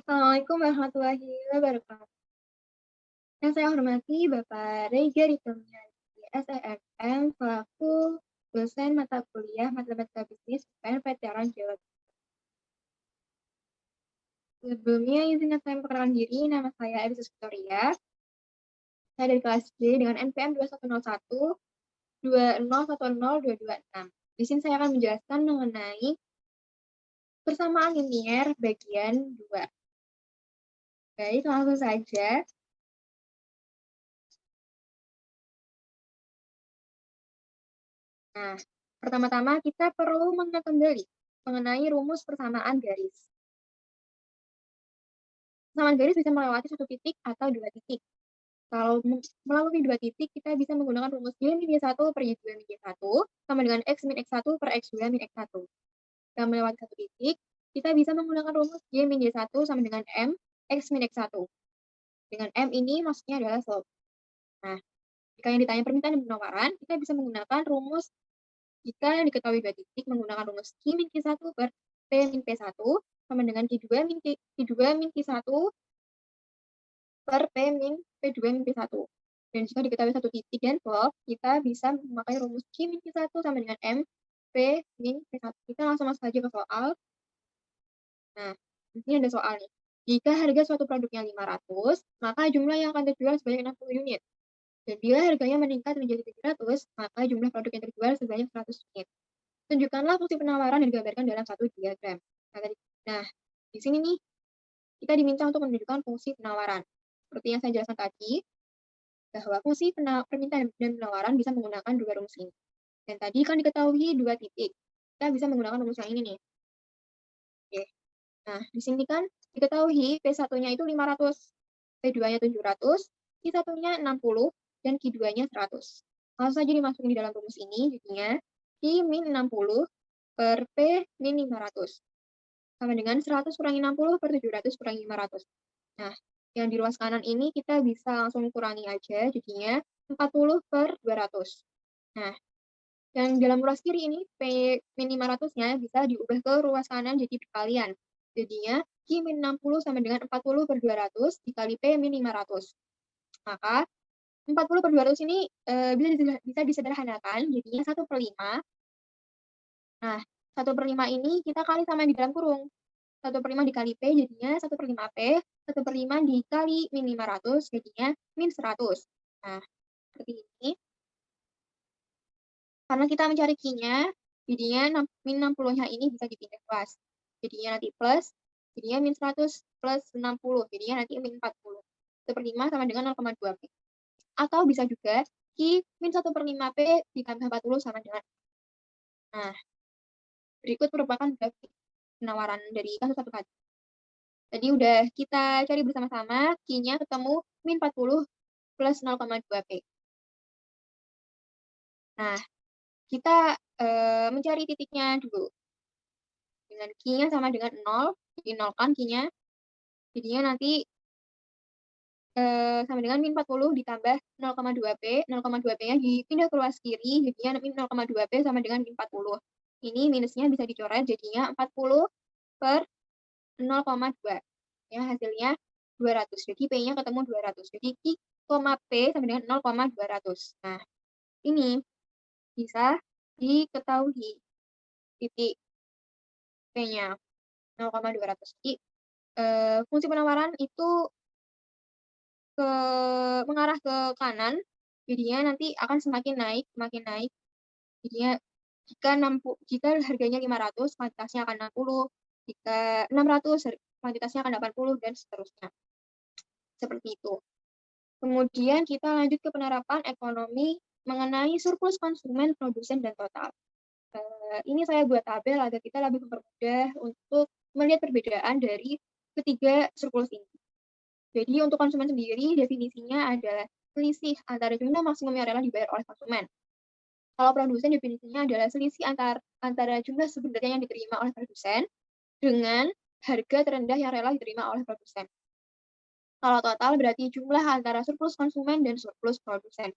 Assalamualaikum warahmatullahi wabarakatuh. Yang saya hormati Bapak Rega Ritamiarti, SEMM, selaku dosen mata kuliah Matematika Bisnis UPN Veteran Jawa Timur. Sebelumnya, izinkan saya memperkenalkan diri, nama saya Ebisus Victoria. Saya dari kelas D dengan NPM 2101 2010226. Di sini saya akan menjelaskan mengenai persamaan linier bagian 2. Baik, langsung saja. Nah, pertama-tama kita perlu mengenal kembali mengenai rumus persamaan garis. Persamaan garis bisa melewati satu titik atau dua titik. Kalau melalui dua titik, kita bisa menggunakan rumus Y min Y1 per Y2 min Y1 sama dengan X min X1 per X2 min X1. Dan melewati satu titik, kita bisa menggunakan rumus Y min Y1 sama dengan M X min X1. Dengan M ini maksudnya adalah slope. Nah, jika yang ditanya permintaan dan penawaran, kita bisa menggunakan rumus jika diketahui dua titik menggunakan rumus Q min Q1 per P min P1 sama dengan Q2 min Q1 per P min P2 min P1. Dan jika diketahui satu titik dan slope, kita bisa memakai rumus Q min Q1 sama dengan M P min P1. Kita langsung masuk saja ke soal. Nah, di sini ada soal nih. Jika harga suatu produknya 500, maka jumlah yang akan terjual sebanyak 60 unit. Dan bila harganya meningkat menjadi 700, maka jumlah produk yang terjual sebanyak 100 unit. Tunjukkanlah fungsi penawaran yang digambarkan dalam satu diagram. Nah, di sini nih, kita diminta untuk menunjukkan fungsi penawaran. Seperti yang saya jelaskan tadi, bahwa fungsi permintaan dan penawaran bisa menggunakan dua rumus ini. Dan tadi kan diketahui dua titik. Kita bisa menggunakan rumus yang ini nih. Oke. Nah, di sini kan diketahui P1-nya itu 500, P2-nya 700, Q1-nya 60, dan Q2-nya 100. Langsung saja dimasukin di dalam rumus ini, jadinya Q min 60 per P min 500. Sama dengan 100 kurangi 60 per 700 kurangi 500. Nah, yang di ruas kanan ini kita bisa langsung kurangi aja, jadinya 40 per 200. Nah, yang dalam ruas kiri ini, P min 500-nya bisa diubah ke ruas kanan jadi perkalian. Jadinya, Q min 60 sama dengan 40 per 200 dikali P min 500. Maka, 40 per 200 ini bisa disederhanakan, jadinya 1 per 5. Nah, 1 per 5 ini kita kali sama yang di dalam kurung. 1 per 5 dikali P jadinya 1 per 5 P, 1 per 5 dikali min 500 jadinya min 100. Nah, seperti ini. Karena kita mencari Q-nya, jadinya min 60-nya ini bisa dipindah kelas. Jadinya nanti plus, jadinya min 100 plus 60, jadinya nanti min 40. 1 per 5 sama dengan 0,2 P. Atau bisa juga Q min 1 per 5 P ditambah 40 sama dengan. Nah, berikut merupakan grafik penawaran dari kasus satu tadi. Tadi udah kita cari bersama-sama, Q-nya ketemu min 40 plus 0,2 P. Nah, kita mencari titiknya dulu. Dengan Q-nya sama dengan 0, dinolkan Q-nya. Jadinya nanti sama dengan min 40 ditambah 0,2 P. 0,2 P-nya dipindah ke ruas kiri, jadinya min 0,2 P sama dengan min 40. Ini minusnya bisa dicoret, jadinya 40 per 0,2. Ya, hasilnya 200. Jadi P-nya ketemu 200. Jadi Q, P sama dengan 0,200. Nah, ini bisa diketahui titik P-nya 0,200. Jadi, fungsi penawaran itu mengarah ke kanan, jadinya nanti akan semakin naik. Jadinya jika harganya 500, kuantitasnya akan 60. Jika 600, kuantitasnya akan 80, dan seterusnya. Seperti itu. Kemudian kita lanjut ke penerapan ekonomi mengenai surplus konsumen, produsen, dan total. Ini saya buat tabel agar kita lebih mempermudah untuk melihat perbedaan dari ketiga surplus ini. Jadi untuk konsumen sendiri, definisinya adalah selisih antara jumlah maksimum yang rela dibayar oleh konsumen. Kalau produsen, definisinya adalah selisih antara jumlah sebenarnya yang diterima oleh produsen dengan harga terendah yang rela diterima oleh produsen. Kalau total berarti jumlah antara surplus konsumen dan surplus produsen.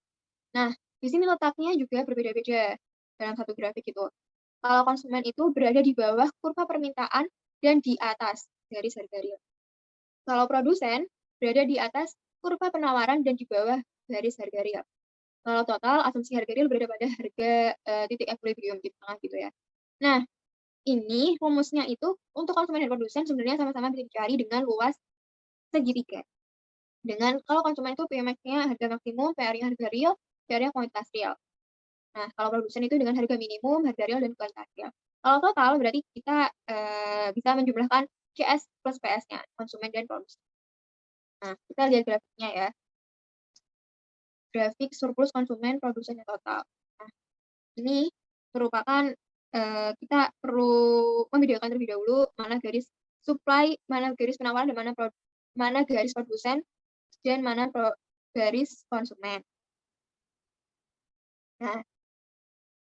Nah, di sini letaknya juga berbeda-beda dalam satu grafik itu. Kalau konsumen itu berada di bawah kurva permintaan dan di atas garis harga real. Kalau produsen berada di atas kurva penawaran dan di bawah garis harga real. Kalau total, asumsi harga real berada pada harga titik equilibrium di tengah gitu ya. Nah, ini rumusnya itu untuk konsumen dan produsen sebenarnya sama-sama bisa dicari dengan luas segitiga. Dengan kalau konsumen itu PMAX-nya harga maksimum, PR-nya harga real, PR-nya kuantitas real. Nah, kalau produsen itu dengan harga minimum, harga real, dan kuantitas real. Kalau total berarti kita bisa menjumlahkan CS plus PS-nya, konsumen dan produsen. Nah, kita lihat grafiknya ya. Grafik surplus konsumen produsen total. Nah, ini merupakan kita perlu membedakan terlebih dahulu mana garis supply, mana garis penawaran, dan mana garis produsen, dan mana garis konsumen. Nah,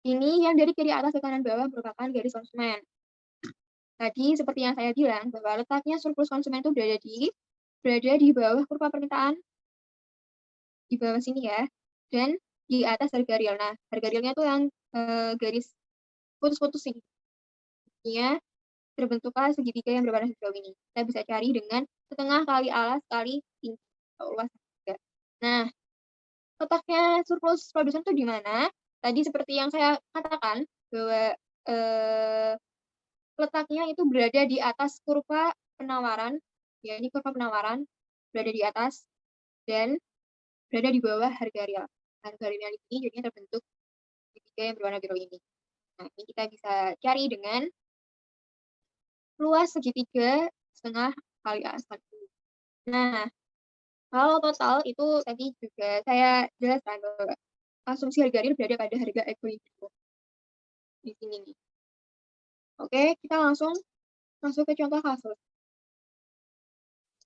ini yang dari kiri atas ke kanan bawah merupakan garis konsumen. Tadi seperti yang saya bilang bahwa letaknya surplus konsumen itu berada di bawah kurva permintaan, di bawah sini ya, dan di atas harga real. Nah, harga realnya itu yang garis putus-putus ini. Artinya terbentuklah segitiga yang berwarna hijau ini. Kita bisa cari dengan setengah kali alas kali tinggi atau luas segitiga. Nah, letaknya surplus produsen itu di mana? Tadi seperti yang saya katakan bahwa letaknya itu berada di atas kurva penawaran, ya ini kurva penawaran berada di atas dan berada di bawah harga real. Harga real ini jadinya terbentuk segitiga yang berwarna biru ini. Nah, ini kita bisa cari dengan luas segitiga setengah kali A1. Nah, kalau total itu tadi juga saya jelaskan bahwa asumsi harga real berada pada harga equilibrium di sini nih. Oke, kita langsung masuk ke contoh kasus.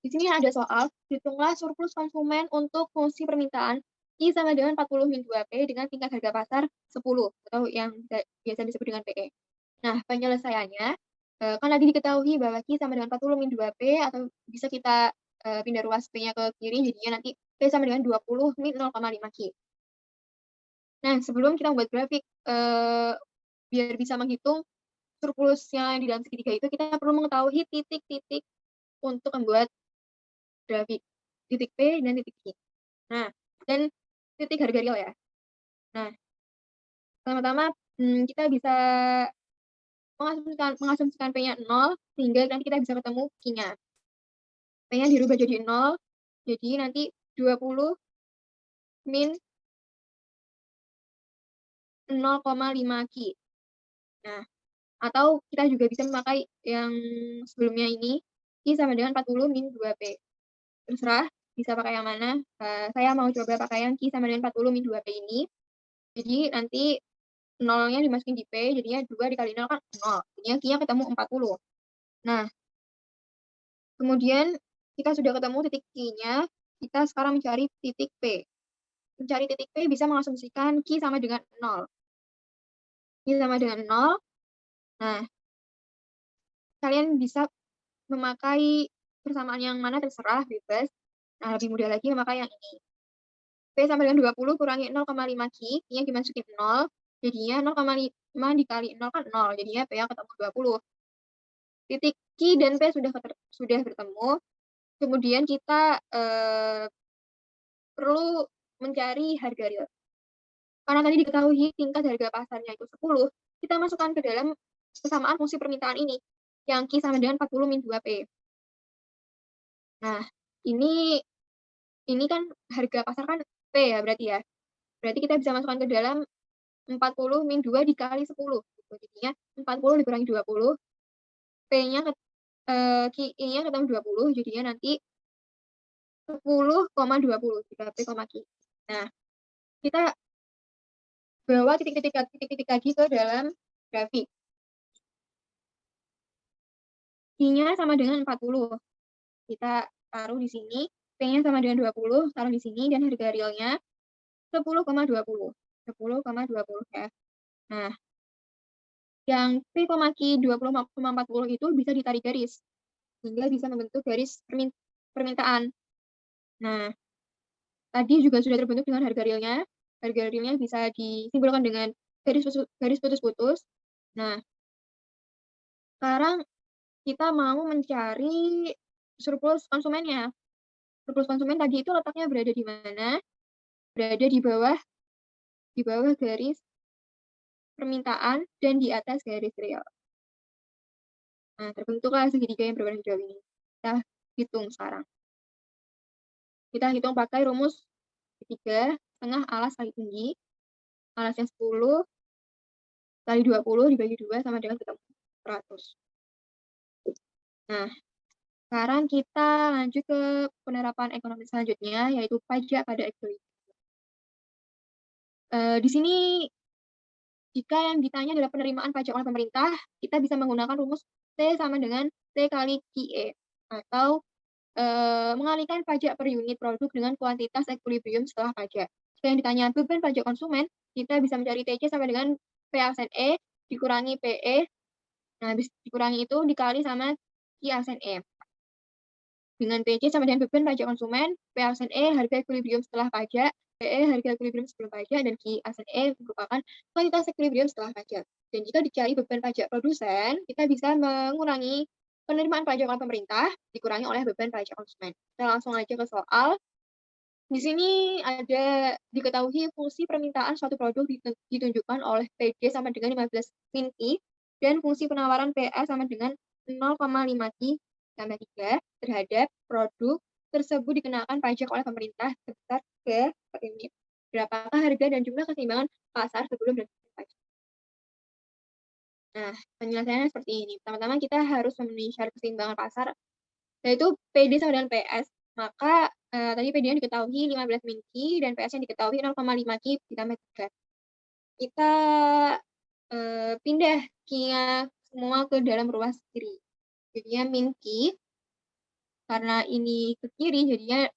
Di sini ada soal, hitunglah surplus konsumen untuk fungsi permintaan I sama dengan 40 min 2P dengan tingkat harga pasar 10, atau yang biasa disebut dengan PE. Nah, penyelesaiannya, kan tadi diketahui bahwa Q sama dengan 40 min 2P, atau bisa kita pindah ruas P-nya ke kiri, jadinya nanti P sama dengan 20 min 0,5 Q. Nah, sebelum kita membuat grafik, biar bisa menghitung surplusnya di dalam segitiga itu, kita perlu mengetahui titik-titik untuk membuat grafik. Titik P dan titik Q. Nah, dan titik harga real ya. Nah, pertama-tama kita bisa mengasumsikan P-nya 0, sehingga nanti kita bisa ketemu Q-nya. P-nya dirubah jadi 0, jadi nanti 20 min 0,5 Q. Nah, atau kita juga bisa memakai yang sebelumnya ini, Q sama dengan 40 min 2P. Terserah, bisa pakai yang mana. Saya mau coba pakai yang Q sama dengan 40 min 2P ini. Jadi nanti 0-nya dimasukin di P, jadinya 2 dikali 0 kan 0. Jadinya Q-nya ketemu 40. Nah, kemudian kita sudah ketemu titik Q-nya, kita sekarang mencari titik P. Mencari titik P bisa mengasumsikan Q sama dengan 0. Q sama dengan 0. Nah, kalian bisa memakai persamaan yang mana terserah, bebas. Nah, lebih mudah lagi memakai yang ini. P sama dengan 20 kurangi 0,5 Q, Q-nya dimasukin 0, jadinya 0,5 dikali 0 kan 0, jadinya P-nya ketemu 20. Titik Q dan P sudah bertemu, kemudian kita perlu mencari harga real. Karena tadi diketahui tingkat harga pasarnya itu 10, kita masukkan ke dalam kesamaan fungsi permintaan ini, yang Q sama dengan 40 min 2P. Nah, ini kan harga pasar kan P ya berarti ya. Berarti kita bisa masukkan ke dalam 40 min 2 dikali 10. Jadinya 40 dikurangi 20, P-nya Q-nya ketemu 20, jadinya nanti 10,20 jika P, Q. Nah, kita bawa titik-titik lagi ke dalam grafik. Q-nya sama dengan 40. Kita taruh di sini, P-nya sama dengan 20, taruh di sini, dan harga realnya 10,20. 10,20 ya. Nah, yang P, Q 20,40 itu bisa ditarik garis, sehingga bisa membentuk garis permintaan. Nah, tadi juga sudah terbentuk dengan harga realnya. Harga realnya bisa disimbolkan dengan garis putus-putus. Nah, sekarang kita mau mencari surplus konsumennya. Surplus konsumen tadi itu letaknya berada di mana? Berada di bawah garis permintaan dan di atas garis real. Nah, terbentuklah segitiga yang berwarna hijau ini. Kita hitung sekarang. Kita hitung pakai rumus ketiga, setengah alas kali tinggi. Alasnya 10 kali 20 dibagi 2 sama dengan ketemu 100. Nah, sekarang kita lanjut ke penerapan ekonomi selanjutnya, yaitu pajak pada ekuilibrium. Di sini, jika yang ditanya adalah penerimaan pajak oleh pemerintah, kita bisa menggunakan rumus T sama dengan T kali QE, atau mengalihkan pajak per unit produk dengan kuantitas ekuilibrium setelah pajak. Jika yang ditanya beban pajak konsumen, kita bisa mencari TC sama dengan P aksen E dikurangi PE. Nah, habis dikurangi itu dikali sama Q aksen E. Dengan PC sama dengan beban pajak konsumen, P aksen E harga ekuilibrium setelah pajak, PE harga ekuilibrium sebelum pajak, dan Q aksen E merupakan kuantitas ekuilibrium setelah pajak. Dan jika dicari beban pajak produsen, kita bisa mengurangi penerimaan pajak oleh pemerintah dikurangi oleh beban pajak konsumen. Kita langsung aja ke soal. Di sini ada diketahui fungsi permintaan suatu produk ditunjukkan oleh PD sama dengan 15 min Q dan fungsi penawaran PA sama dengan 0,5 Q tambah 3 terhadap produk tersebut dikenakan pajak oleh pemerintah sebesar P per unit. Berapakah harga dan jumlah keseimbangan pasar sebelum dan sesudah pajak? Nah, penjelasannya seperti ini. Pertama-tama kita harus memenuhi syarat keseimbangan pasar, yaitu PD sama dengan PS. Maka tadi PD-nya diketahui 15 min Q dan PS-nya diketahui 0,5 Q ditambah 3. Kita pindah Q-nya semua ke dalam ruas kiri. Jadinya min Q, karena ini ke kiri, jadinya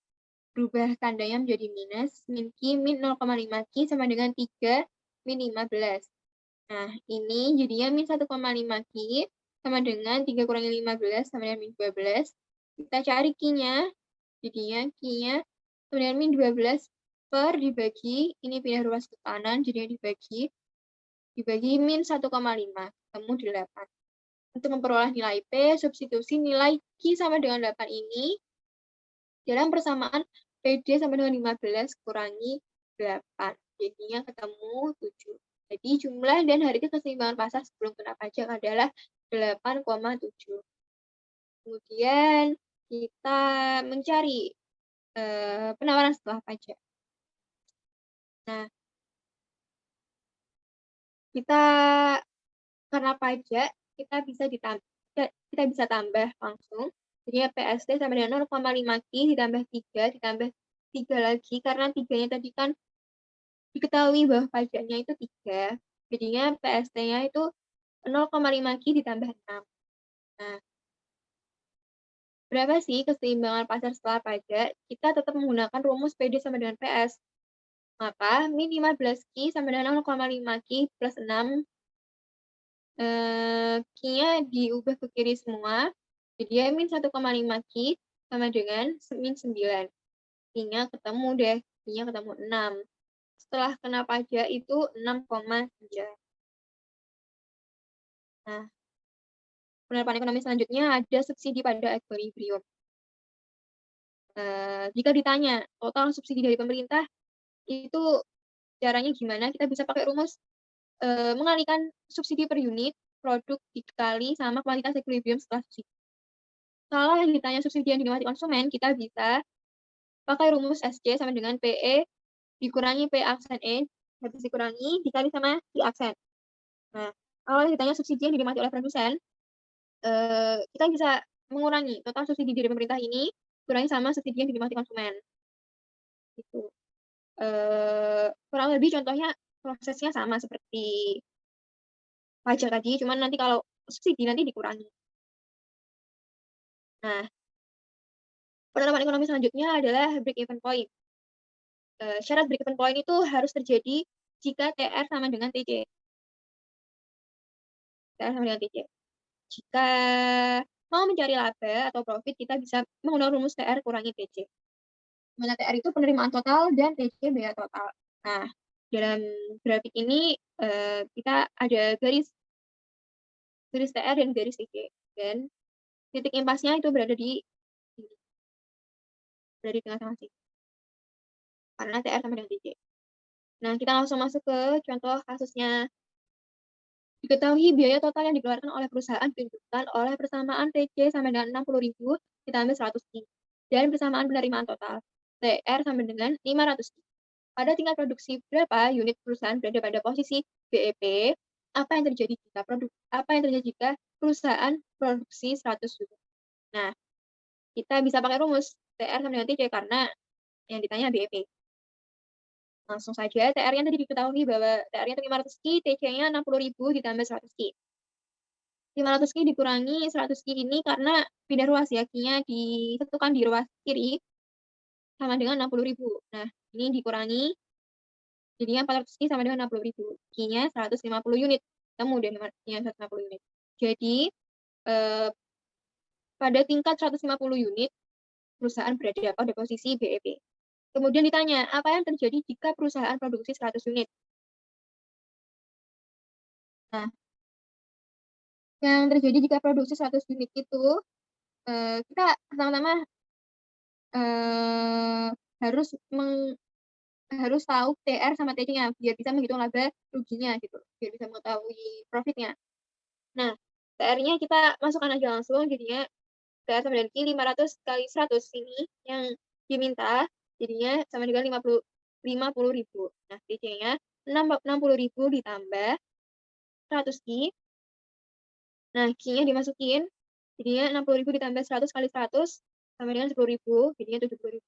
berubah tandanya menjadi minus. Min Q min 0,5 Q sama dengan 3 min 15. Nah, ini jadinya min 1,5 Q sama dengan 3 kurangi 15 sama dengan min 12. Kita cari Q-nya. Jadinya Q-nya sama dengan min 12 per dibagi, ini pindah ruas ke kanan, jadinya dibagi min 1,5, ketemu 8. Untuk memperoleh nilai P, substitusi nilai Q sama dengan 8 ini dalam persamaan PD sama dengan 15 kurangi 8. Jadinya ketemu 7. Jadi jumlah dan harga keseimbangan pasar sebelum kena pajak adalah 8,7. Kemudian kita mencari penawaran setelah pajak. Nah, kita karena pajak kita bisa tambah langsung. Jadi PST sama dengan 0,5 Q ditambah 3 ditambah 3 lagi karena 3-nya tadi kan diketahui bahwa pajaknya itu 3. Jadinya PST-nya itu 0,5 Q ditambah 6. Nah, berapa sih keseimbangan pasar setelah pajak? Kita tetap menggunakan rumus PD sama dengan PS. Maka min 15 Q sama dengan 0,5 Q plus 6. Q-nya diubah ke kiri semua. Jadi min 1,5 Q sama dengan min 9. Q-nya ketemu deh. Q-nya ketemu 6. Setelah kena pajak itu 6,9. Nah, penerapan ekonomi selanjutnya ada subsidi pada ekuilibrium. Jika ditanya total subsidi dari pemerintah, itu caranya gimana? Kita bisa pakai rumus mengalihkan subsidi per unit produk dikali sama kuantitas ekuilibrium setelah subsidi. Kalau yang ditanya subsidi yang dinikmati konsumen, kita bisa pakai rumus SC sama dengan PE dikurangi P aksen E, habis dikurangi dikali sama Q aksen. Nah, kalau yang ditanya subsidi yang dinikmati oleh produsen, kita bisa mengurangi total subsidi dari pemerintah ini kurangi sama subsidi yang dinikmati konsumen. Gitu. Kurang lebih contohnya prosesnya sama seperti pajak tadi, cuman nanti kalau subsidi nanti dikurangi. Nah, penerapan ekonomi selanjutnya adalah break-even point. Syarat break-even point itu harus terjadi jika TR sama dengan TC. TR sama dengan TC. Jika mau mencari laba atau profit, kita bisa menggunakan rumus TR kurangi TC. Mana TR itu penerimaan total dan TC biaya total. Nah, dalam grafik ini kita ada garis TR dan garis TC. Dan titik impasnya itu berada di dari tingkat masing-masing. Karena TR sama dengan TC. Nah, kita langsung masuk ke contoh kasusnya. Diketahui biaya total yang dikeluarkan oleh perusahaan ditunjukkan oleh persamaan TC sama dengan 60.000 ditambah 100 dan persamaan penerimaan total TR sama dengan 500. Pada tingkat produksi berapa unit perusahaan berada pada posisi BEP? Apa yang terjadi jika perusahaan produksi 100 unit? Nah, kita bisa pakai rumus TR sama dengan TC karena yang ditanya BEP. Langsung saja, TR-nya tadi diketahui bahwa TR-nya itu 500K, TC-nya 60.000 ditambah 100K. 500K dikurangi 100K ini karena pindah ruas ya, Q-nya disatukan di ruas kiri sama dengan 60.000. Nah, ini dikurangi, jadinya 400K sama dengan 60.000. Q-nya 150 unit. Ketemu deh Q-nya 150 unit. Jadi, pada tingkat 150 unit, perusahaan berada pada posisi BEP. Kemudian ditanya, apa yang terjadi jika perusahaan produksi 100 unit? Nah, yang terjadi jika produksi 100 unit itu, kita pertama-tama harus tahu TR sama TC-nya, biar bisa menghitung laba ruginya gitu, biar bisa mengetahui profitnya. Nah, TR-nya kita masukkan aja langsung, jadinya TR sama dengan 500 kali 100 ini yang diminta, jadinya sama dengan 50.000. Nah, TC-nya 60.000 ditambah 100 Q. Nah, Q-nya dimasukin, jadinya 60.000 ditambah 100 kali 100 sama dengan 10.000, jadinya 70.000.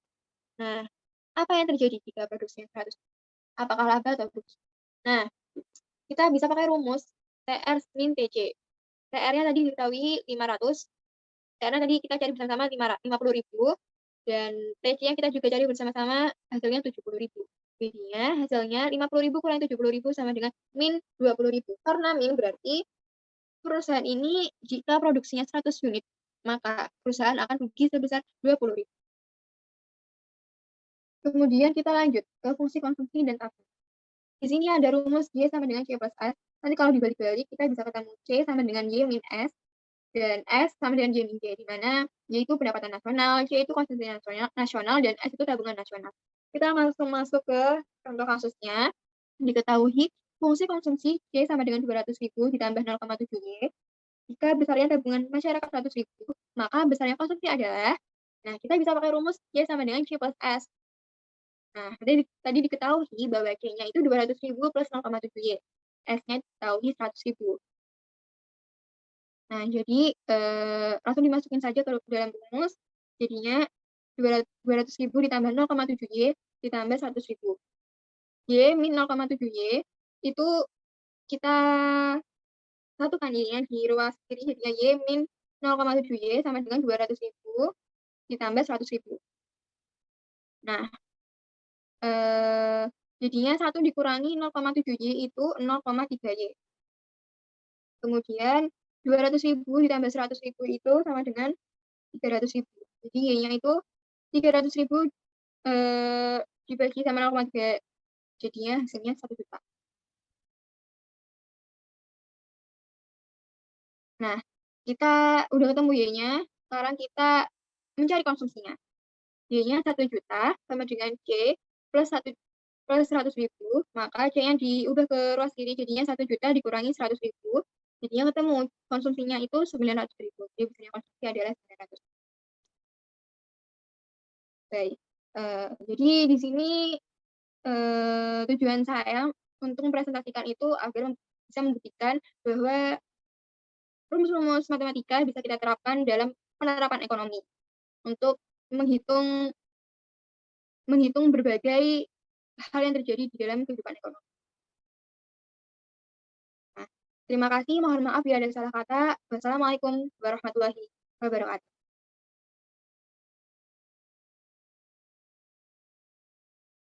Nah, apa yang terjadi jika produksinya 100? Apakah laba atau rugi? Nah, kita bisa pakai rumus TR min TC. TR-nya tadi diketahui 500, TR-nya tadi kita cari bersama-sama 50.000, dan TC-nya kita juga cari bersama-sama, hasilnya 70.000. Jadinya hasilnya 50.000 kurang 70.000 sama dengan min 20.000. Karena min berarti perusahaan ini jika produksinya 100 unit, maka perusahaan akan rugi sebesar 20.000. Kemudian kita lanjut ke fungsi konsumsi dan tabung. Di sini ada rumus Y sama dengan C plus S. Nanti kalau dibalik-balik, kita bisa ketemu C sama dengan Y min S, dan S sama dengan Y min J, di mana Y itu pendapatan nasional, C itu konsumsi nasional, dan S itu tabungan nasional. Kita langsung masuk ke contoh kasusnya. Diketahui fungsi konsumsi C sama dengan 200.000 ditambah 0,7 Y. Jika besarnya tabungan masyarakat 100.000, maka besarnya konsumsi adalah, nah kita bisa pakai rumus Y sama dengan C plus S. Nah, tadi diketahui bahwa C-nya itu 200.000 plus 0,7 Y. S-nya diketahui 100.000. Nah, jadi langsung dimasukin saja ke dalam rumus. Jadinya 200.000 ditambah 0,7 Y ditambah 100.000. Y min 0,7 Y itu kita satukan Y-nya di ruas kiri, jadinya Y min 0,7 Y sama dengan 200.000 ditambah 100.000. Nah, jadinya 1 dikurangi 0,7 Y itu 0,3 Y. Kemudian 200.000 ditambah 100.000 itu sama dengan 300.000. Jadi Y-nya itu 300.000 dibagi sama 0,3, jadinya hasilnya 1 juta. Nah, kita udah ketemu Y-nya, sekarang kita mencari konsumsinya. Y-nya 1 juta sama dengan C plus 100.000, maka C-nya diubah ke ruas kiri, jadinya 1 juta dikurangi 100.000, jadinya ketemu konsumsinya itu 900.000. Jadi besarnya konsumsi adalah 900. Baik, jadi di sini tujuan saya untuk mempresentasikan itu agar bisa membuktikan bahwa rumus-rumus matematika bisa kita terapkan dalam penerapan ekonomi untuk menghitung berbagai hal yang terjadi di dalam kehidupan ekonomi. Nah, terima kasih, mohon maaf bila ada salah kata. Wassalamualaikum warahmatullahi wabarakatuh.